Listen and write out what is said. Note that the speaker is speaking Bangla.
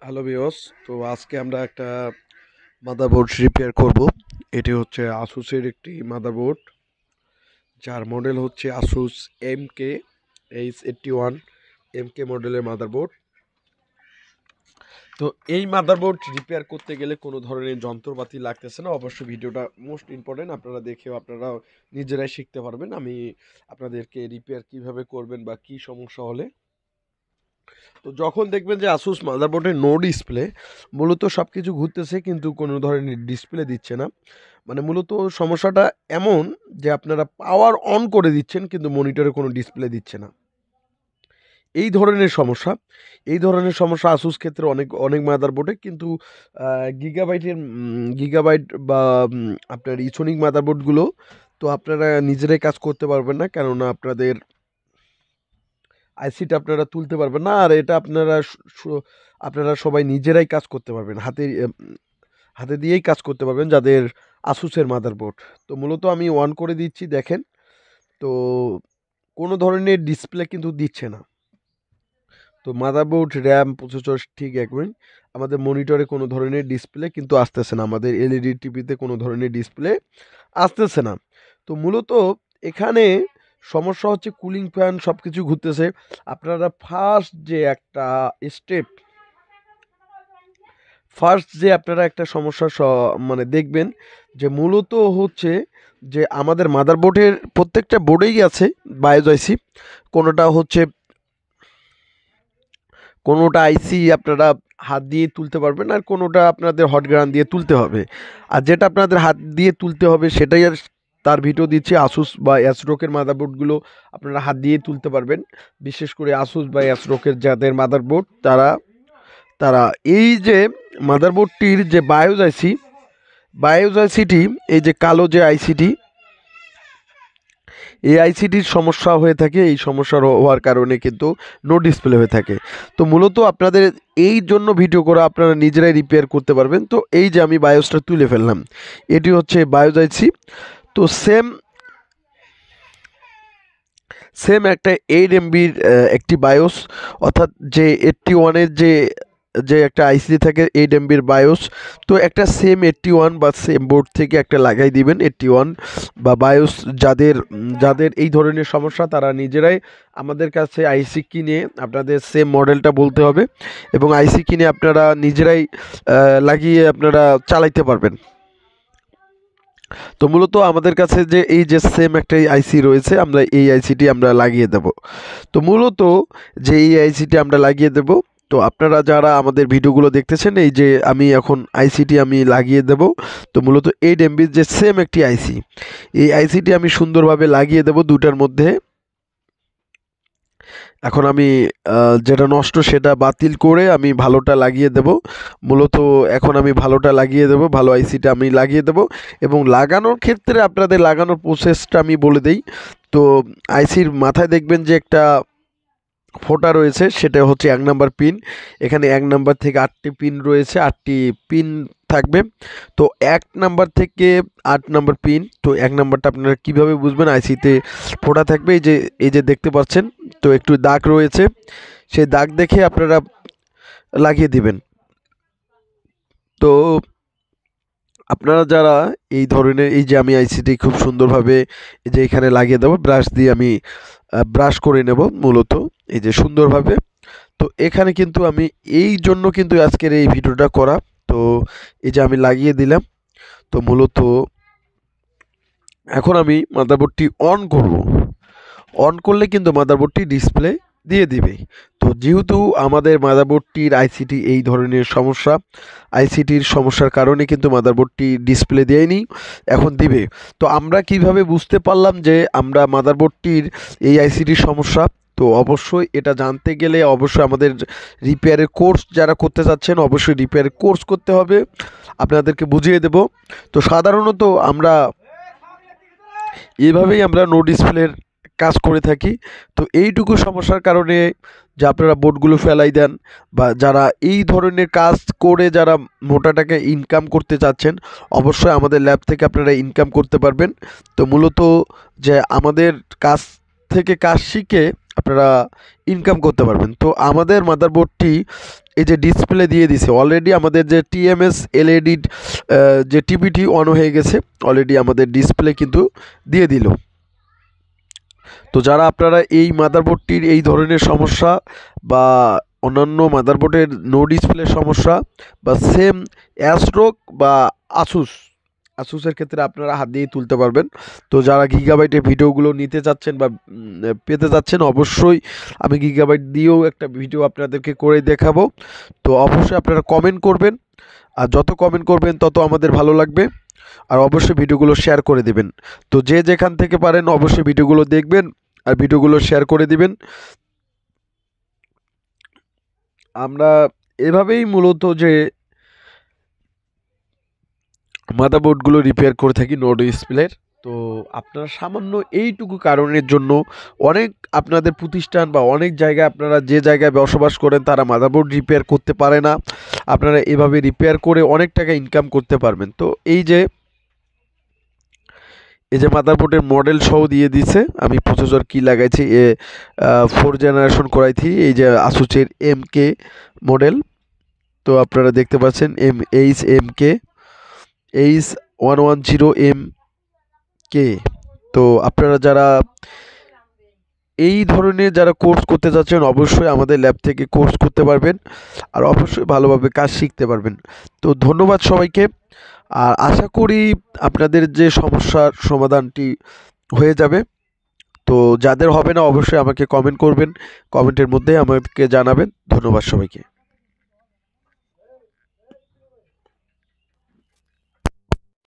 হ্যালো ভিউয়ার্স, তো আজকে আমরা একটা মাদারবোর্ড রিপেয়ার করব। এটি হচ্ছে আসুসের একটি মাদারবোর্ড, যার মডেল হচ্ছে আসুস MK H81 মডেলের মাদারবোর্ড। তো এই মাদারবোর্ড রিপেয়ার করতে গেলে কোনো ধরনের যন্ত্রপাতি লাগতেছে না। অবশ্যই ভিডিওটা মোস্ট ইম্পর্টেন্ট, আপনারা দেখেও আপনারা নিজেরাই শিখতে পারবেন। আমি আপনাদেরকে রিপেয়ার কিভাবে করবেন বা কি সমস্যা হলে। তো যখন দেখবেন যে আসুস মাদারবোর্ডের নো ডিসপ্লে, মূলত সব কিছু ঘুরতেছে কিন্তু কোনো ধরনের ডিসপ্লে দিচ্ছে না। মানে মূলত সমস্যাটা এমন যে আপনারা পাওয়ার অন করে দিচ্ছেন কিন্তু মনিটরে কোনো ডিসপ্লে দিচ্ছে না। এই ধরনের সমস্যা আসুস ক্ষেত্রে অনেক অনেক মাদারবোর্ডে কিন্তু গিগাবাইট বা আপনার ইসোনিক মাদারবোর্ডগুলো তো আপনারা নিজেরাই কাজ করতে পারবেন না, কেননা আপনাদের আইসিটা আপনারা তুলতে পারবেন না। আর এটা আপনারা সবাই নিজেরাই কাজ করতে পারবেন, হাতে দিয়েই কাজ করতে পারবেন যাদের আসুসের মাদারবোর্ড। তো মূলত আমি অন করে দিচ্ছি, দেখেন। তো কোনো ধরনের ডিসপ্লে কিন্তু দিচ্ছে না। তো মাদারবোর্ড, র্যাম, প্রসেসর ঠিক একই, আমাদের মনিটরে কোনো ধরনের ডিসপ্লে কিন্তু আসতেছে না, আমাদের এলইডি টিভিতে কোনো ধরনের ডিসপ্লে আসতেছে না। তো মূলত এখানে সমস্যা হচ্ছে কুলিং ফ্যান সব কিছু ঘুরতেছে। আপনারা স্টেপ ফার্স্ট যে আপনারা একটা সমস্যা মানে দেখবেন যে মূলত হচ্ছে যে আমাদের মাদারবোর্ডের প্রত্যেকটা বোর্ডেই আছে বায়োস আইসি। কোনোটা হচ্ছে কোনোটা আইসি আপনারা হাত দিয়ে তুলতে পারবেন, আর কোনোটা আপনাদের হট গ্রান দিয়ে তুলতে হবে। আর যেটা আপনাদের হাত দিয়ে তুলতে হবে সেটাই আর তার ভিডিও দিচ্ছি। আসুস বা অ্যাসরোকের মাদারবোর্ডগুলো আপনারা হাত দিয়ে তুলতে পারবেন। বিশেষ করে আসুস বা অ্যাসরোকের যাদের মাদারবোর্ড তারা তারা এই যে মাদারবোর্ডটির যে বায়োস আইসিটি, এই যে কালো যে আইসিটি, এই আইসিটির সমস্যা হয়ে থাকে। এই সমস্যার হওয়ার কারণে কিন্তু নো ডিসপ্লে হয়ে থাকে। তো মূলত আপনাদের এই জন্য ভিডিও করা, আপনারা নিজেরাই রিপেয়ার করতে পারবেন। তো এই যে আমি বায়োসটা তুলে ফেললাম, এটি হচ্ছে বায়োস আইসি। তো সেম একটা 8 MBর একটি বায়োস, অর্থাৎ যে 81-এর যে যে একটা আইসি থাকে 8 MBর বায়োস। তো একটা সেম 81 বা সেম বোর্ড থেকে একটা লাগাই দিবেন 81 বা বায়োস। যাদের এই ধরনের সমস্যা তারা নিজেরাই আমাদের কাছে আইসি কিনে, আপনাদের সেম মডেলটা বলতে হবে এবং আইসি কিনে আপনারা নিজেরাই লাগিয়ে আপনারা চালাইতে পারবেন। তো মূলত আমাদের কাছে যে এই যে সেম একটা আইসি রয়েছে, আমরা এই আইসিটি আমরা লাগিয়ে দেব। তো মূলত যে এই আইসিটি আমরা লাগিয়ে দেব, তো আপনারা যারা আমাদের ভিডিওগুলো দেখতেছেন, এই যে আমি এখন আইসিটি আমি লাগিয়ে দেব। তো মূলত 8 MBর যে সেম একটি আইসি, এই আইসিটি আমি সুন্দরভাবে লাগিয়ে দেব দুটার মধ্যে। এখন আমি যেটা নষ্ট সেটা বাতিল করে আমি ভালোটা লাগিয়ে দেব। মূলত এখন আমি ভালোটা লাগিয়ে দেব, ভালো আইসিটা আমি লাগিয়ে দেব। এবং লাগানোর ক্ষেত্রে আপনাদের লাগানোর প্রসেসটা আমি বলে দেই। তো আইসির মাথায় দেখবেন যে একটা ফোটা রয়েছে, সেটা হচ্ছে 1 নাম্বার পিন। এখানে 1 নাম্বার থেকে 8টি পিন রয়েছে, 8টি পিন থাকবে। তো 1 নাম্বার থেকে 8 নাম্বার পিন। তো 1 নাম্বারটা আপনারা কীভাবে বুঝবেন, আইসিতে ফোটা থাকবে, এই যে দেখতে পাচ্ছেন। তো একটু দাগ রয়েছে, সেই দাগ দেখে আপনারা লাগিয়ে দিবেন। তো আপনারা যারা এই ধরনের, এই যে আমি আইসিটি খুব সুন্দরভাবে এই যে এখানে লাগিয়ে দেবো, ব্রাশ দিয়ে আমি ব্রাশ করে নেব মূলত এই যে সুন্দরভাবে। তো এখানে কিন্তু আমি এই জন্য কিন্তু আজকের এই ভিডিওটা করা। তো এই যে আমি লাগিয়ে দিলাম। তো মূলত এখন আমি মাদারবোর্ডটি অন করব। অন করলে কিন্তু মাদারবোর্ডটি ডিসপ্লে দিয়ে দিবে। তো যেহেতু আমাদের মাদারবোর্ডটির আইসিটি এই ধরনের সমস্যা, আইসিটির সমস্যার কারণে কিন্তু মাদারবোর্ডটি ডিসপ্লে দেয়নি, এখন দিবে। তো আমরা কিভাবে বুঝতে পারলাম যে আমরা মাদারবোর্ডটির এই আইসিটির সমস্যা? তো অবশ্যই এটা জানতে গেলে অবশ্যই আমাদের রিপেয়ারের কোর্স যারা করতে চাচ্ছেন, অবশ্যই রিপেয়ারের কোর্স করতে হবে, আপনাদেরকে বুঝিয়ে দেব। তো সাধারণত এভাবেই আমরা নো ডিসপ্লের কাজ করে থাকি। তো এইটুকু সমস্যার কারণে যে আপনারা বোর্ডগুলো ফেলাই দেন, বা যারা এই ধরনের কাজ করে যারা মোটা টাকা ইনকাম করতে চাচ্ছেন, অবশ্যই আমাদের ল্যাব থেকে আপনারা ইনকাম করতে পারবেন। তো মূলত যে আমাদের কাজ থেকে কাজ শিখে আপনারা ইনকাম করতে পারবেন। তো আমাদের মাদারবোর্ডটি এই যে ডিসপ্লে দিয়ে দিছে অলরেডি, আমাদের যে টিএমএস এলইডি যে টিভিটি অন হয়ে গেছে, অলরেডি আমাদের ডিসপ্লে কিন্তু দিয়ে দিল। তো যারা আপনারা এই মাদারবোর্ডটির এই ধরনের সমস্যা বা অন্যান্য মাদারবোর্ডের নো ডিসপ্লে সমস্যা বা সেম অ্যাস্ট্রোক বা আসুসের ক্ষেত্রে আপনারা হাত দিয়েই তুলতে পারবেন। তো যারা গিগাবাইটের ভিডিওগুলো নিতে চাচ্ছেন বা পেতে যাচ্ছেন, অবশ্যই আমি গিগাবাইট দিয়েও একটা ভিডিও আপনাদেরকে করে দেখাবো। তো অবশ্যই আপনারা কমেন্ট করবেন, আর যত কমেন্ট করবেন তত আমাদের ভালো লাগবে। আর অবশ্যই ভিডিওগুলো শেয়ার করে দিবেন। তো যে যেখান থেকে পারেন অবশ্যই ভিডিওগুলো দেখবেন আর ভিডিওগুলো শেয়ার করে দিবেন। আমরা এভাবেই মূলত যে মাদারবোর্ডগুলো রিপেয়ার করে থাকি নো ডিসপ্লের। তো আপনারা সামান্য এইটুকু কারণের জন্য অনেক আপনাদের প্রতিষ্ঠান বা অনেক জায়গায় আপনারা যে জায়গায় বসবাস করেন তারা মাদারবোর্ড রিপেয়ার করতে পারে না। আপনারা এভাবে রিপেয়ার করে অনেক টাকা ইনকাম করতে পারবেন। তো এই যে মাদারবোর্ডের মডেল সহ দিয়ে দিছে, আমি প্রসেসর কি লাগাইছি, 4 জেনারেশন করাইছি। এই যে আসুসের MK মডেল, তো আপনারা দেখতে পাচ্ছেন H110MK। তো আপনারা যারা এই ধরনের যারা কোর্স করতে যাচ্ছেন অবশ্যই আমাদের ল্যাব থেকে কোর্স করতে পারবেন, আর অবশ্যই ভালোভাবে কাজ শিখতে পারবেন। তো ধন্যবাদ সবাইকে, আর আশা করি আপনাদের যে সমস্যার সমাধানটি হয়ে যাবে। তো যাদের হবে না অবশ্যই আমাকে কমেন্ট করবেন, কমেন্টের মধ্যে আমাকে জানাবেন। ধন্যবাদ সবাইকে।